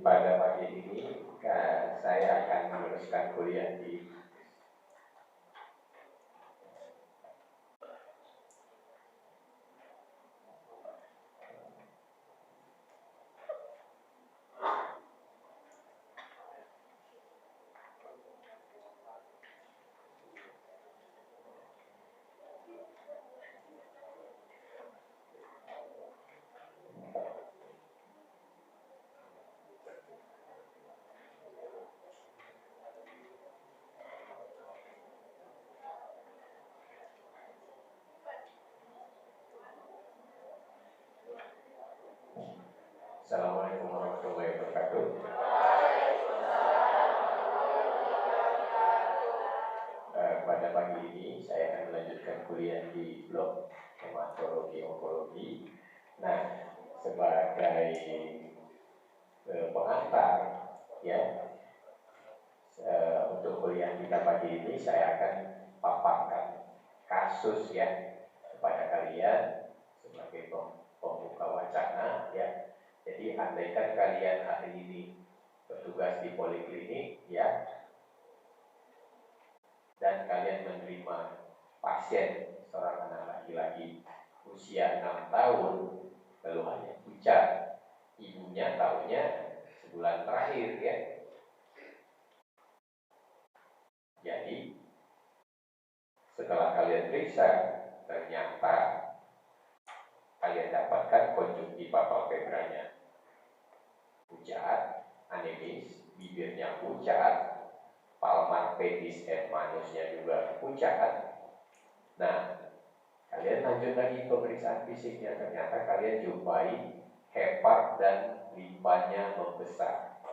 pada pagi ini saya akan meneruskan kuliah di Assalamualaikum warahmatullahi wabarakatuh. Pada pagi ini saya akan melanjutkan kuliah di blok hematologi onkologi. Nah, sebagai pengantar ya untuk kuliah kita pagi ini, saya akan paparkan kasus ya kepada kalian sebagai pembuka wacana ya. Jadi andaikan kalian hari ini bertugas di poliklinik ya, dan kalian menerima pasien seorang anak laki-laki usia 6 tahun keluhannya pucat, ibunya tahunya sebulan terakhir ya. Jadi setelah kalian periksa, ternyata kalian dapatkan konjungtiva palpebranya pucat, anemis, bibirnya pucat, palmar pedis manusnya juga pucat. Nah, kalian lanjut lagi pemeriksaan fisiknya, ternyata kalian jumpai hepar dan limfanya membesar,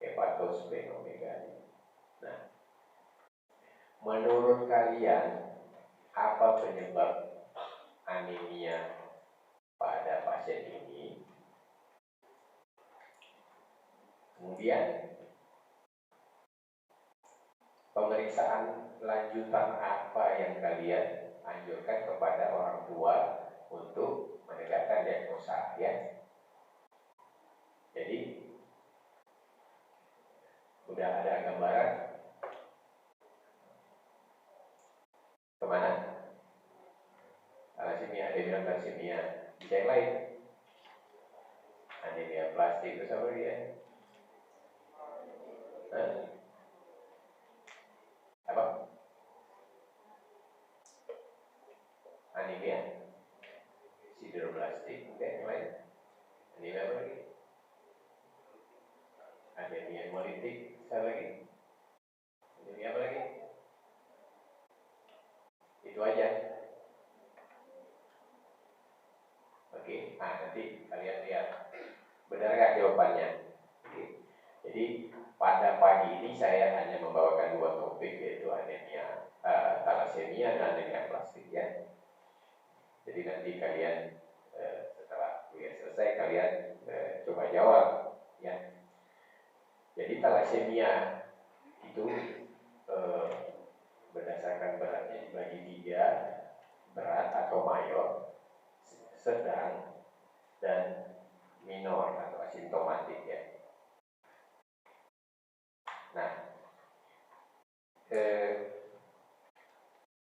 hepatosplenomegaly. Nah, menurut kalian apa penyebab anemia pada pasien ini? Kemudian pemeriksaan lanjutan apa yang kalian anjurkan kepada orang tua untuk menegakkan diagnosa ya. Jadi udah ada gambaran kemana? Thalassemia, ada bilang thalassemia. Bisa yang lain? Anemia plastik itu sama dia. Apa? Anemia sideroblastik, yang lain? Anemia apa lagi? Anemia hemolitik, satu lagi. Anemia apa lagi? Itu aja. Oke, nanti kalian lihat benar nggak jawabannya. Oke. Jadi pada pagi ini saya hanya membawakan dua topik, yaitu anemia thalassemia dan anemia plastik ya. Jadi nanti kalian setelah kuliah selesai kalian coba jawab ya. Jadi thalassemia itu berdasarkan beratnya dibagi tiga, berat atau mayor, sedang, dan minor atau asimptomatik ya. Nah,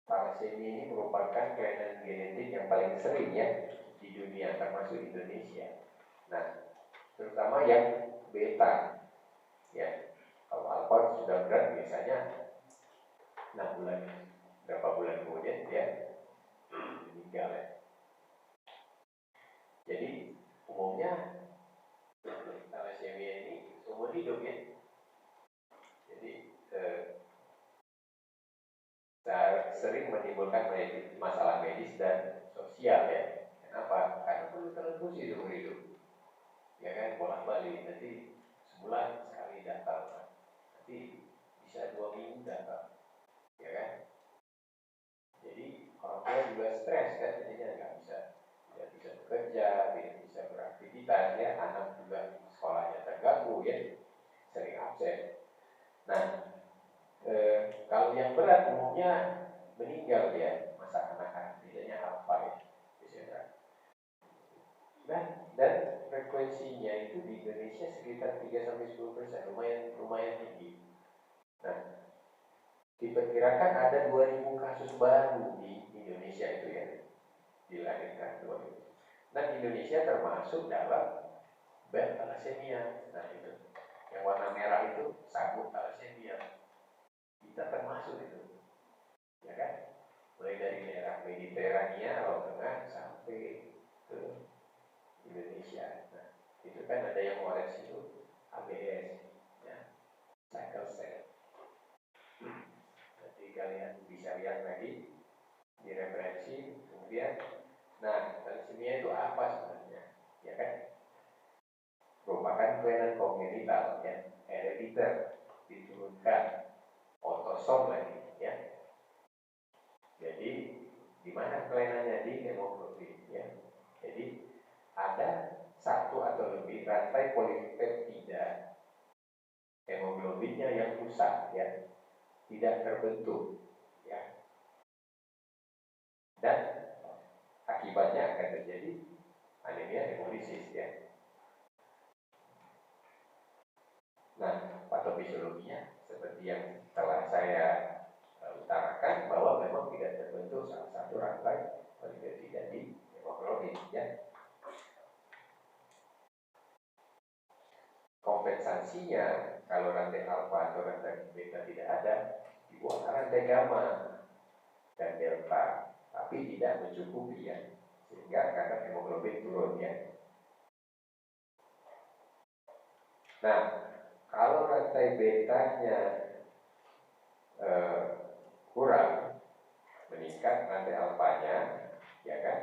thalassemia ini merupakan kelainan genetik yang paling sering ya di dunia, termasuk Indonesia. Nah, terutama yang beta ya. Kalau alfa sudah berat biasanya 6 bulan, berapa bulan kemudian dia meninggal ya. Jadi umumnya thalassemia ini seumur hidup ya. Jadi sering menimbulkan masalah medis dan sosial ya. Kenapa? Karena perlu transfusi seumur hidup. Ya kan, bolak-balik, nanti sebulan sekali datang, nanti bisa 2 minggu datang, ya kan? Jadi orang tua juga stres kan, jadinya tidak bisa bekerja, tidak bisa beraktivitas ya, anak juga sekolahnya terganggu ya, sering absen. Nah, kalau yang berat umumnya meninggal ya masa anak-anak, tidaknya apa ya, dan frekuensinya itu di Indonesia sekitar 3-10%, lumayan tinggi. Nah, diperkirakan ada 2000 kasus baru di Indonesia itu ya, dilahirkan 2000. Dan Indonesia termasuk dalam band thalassemia. Nah itu, yang warna merah itu sabuk thalassemia. Kita termasuk itu, ya kan? Mulai dari daerah Mediterania, Laut Tengah sampai ke Indonesia. Nah, itu kan ada yang orange itu ABS, ya, sickle cell. Nanti kalian bisa lihat lagi di referensi. Kemudian, nah, thalassemia itu apa sebenarnya? Ya kan? Merupakan kelainan kongenital, ya, herediter, diturunkan, autosom lagi, ya. Jadi di mana kelainannya? Di hemoglobin, ya. Jadi ada satu atau lebih rantai polipeptida hemoglobinnya yang rusak, ya, tidak terbentuk, ya, dan akibatnya akan terjadi anemia hemolisis, ya. Nah, patofisiologinya seperti yang telah saya utarakan, bahwa memang tidak terbentuk salah satu rantai polipeptida di hemoglobin, ya. Kompensasinya, kalau rantai alfa atau rantai beta tidak ada, dibuat rantai gamma dan delta, tapi tidak mencukupi, ya, sehingga kadar hemoglobin turun, ya. Nah, kalau rantai betanya kurang, meningkat rantai alfanya, ya kan,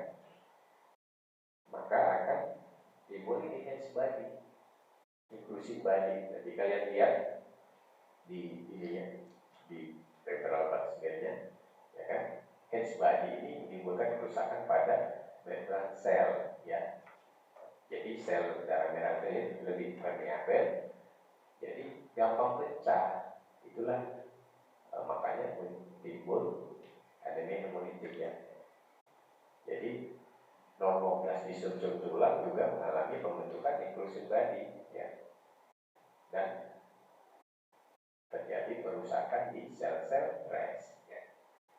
maka akan timbul ini antibody, inklusif body. Jadi kalian lihat di ini, ya, di referral pasgennya, ya kan, antibody ini menimbulkan kerusakan pada membran sel, ya. Jadi sel darah merah ini lebih permeabel, jadi gampang pecah. Itulah makanya timbul anemia hemolitik, ya. Jadi normoplastis sum tulang juga mengalami pembentukan inklusif body, ya, dan terjadi perusakan di sel-sel res, ya.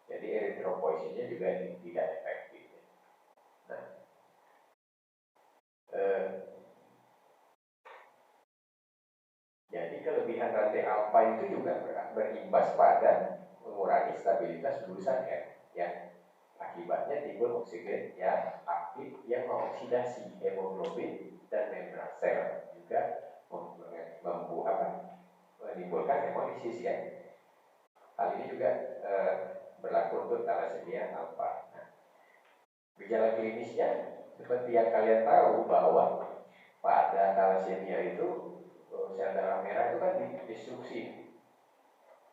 Jadi eritropoiesinnya juga tidak efektif, ya. Nah, jadi kelebihan rantai alfa itu juga berimbas pada mengurangi stabilitas glusan F, ya. Akibatnya timbul oksigen yang aktif yang mengoksidasi hemoglobin dan membran sel, juga menimbulkan hemolisis, ya. Hal ini juga berlaku untuk thalassemia alfa. Nah, gejala klinisnya seperti yang kalian tahu bahwa pada thalassemia itu sel darah merah itu kan didestruksi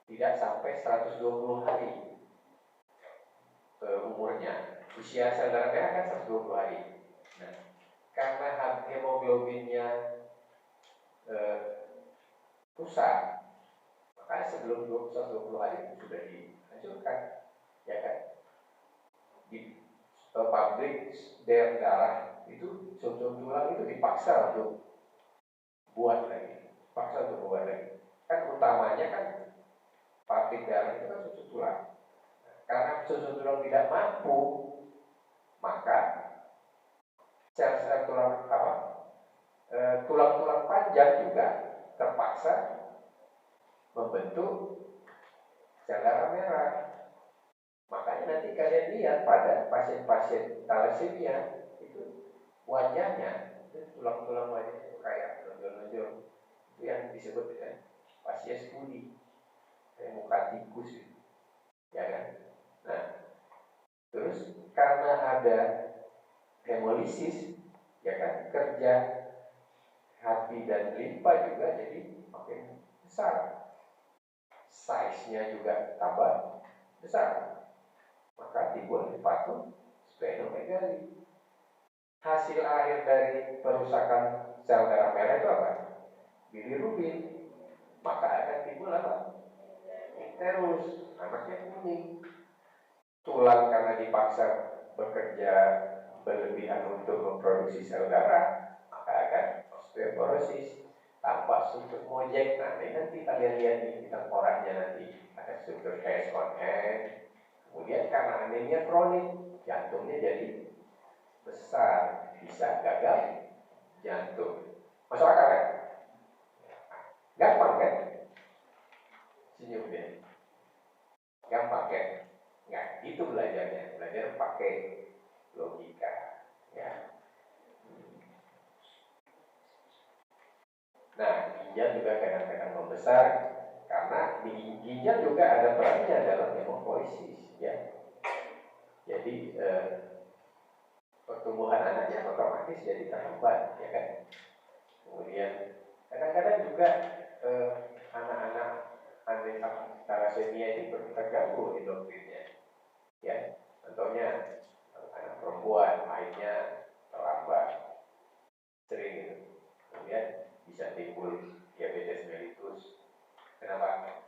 tidak sampai 120 hari umurnya. Usia sel darah merah kan 120 hari. Nah, karena hemoglobinnya rusak, maka sebelum 120 hari sudah dihancurkan, ya kan. Di pabrik darah itu sum-sum tulang itu dipaksa untuk buat lagi, kan utamanya kan pabrik darah itu kan sum-sum tulang. Karena sum-sum tulang tidak mampu, maka sel-sel tulang-tulang panjang juga terpaksa membentuk sel darah merah. Makanya nanti kalian lihat pada pasien-pasien thalassemia itu wajahnya, itu tulang-tulang wajahnya itu kayak nonjol-nonjol. Itu yang disebut dengan fasies budi, kayak muka tikus gitu, ya kan. Nah, terus karena ada hemolisis, ya kan, kerja hati dan limpa juga jadi makin besar, size-nya juga tambah besar, maka timbul hepatosplenomegali. Hasil akhir dari perusakan sel darah merah itu apa? Bilirubin. Maka akan timbul apa? Icterus, anaknya kuning. Tulang karena dipaksa bekerja berlebihan untuk memproduksi sel darah, maka akan osteoporosis, tampak struktur mojek. Nah, ini nanti kalian lihat di tengkoraknya nanti ada struktur hash on hand. Kemudian karena anemia kronik, jantungnya jadi besar, bisa gagal jantung. Masuk akal kan? Gampang kan? Senyum deh. Gampang kan? Nggak, itu belajarnya. Belajar pakai logika. Ya. Nah, ginjal juga kadang-kadang membesar karena di ginjal juga ada perannya dalam hemofilisis. Ya. Jadi pertumbuhan anaknya otomatis jadi terhambat, ya kan? Kemudian kadang-kadang juga anak-anak thalassemia ini terganggu endokrinnya, ya. Contohnya anak perempuan mainnya terlambat, sering gitu. Kemudian bisa timbul diabetes mellitus. Kenapa?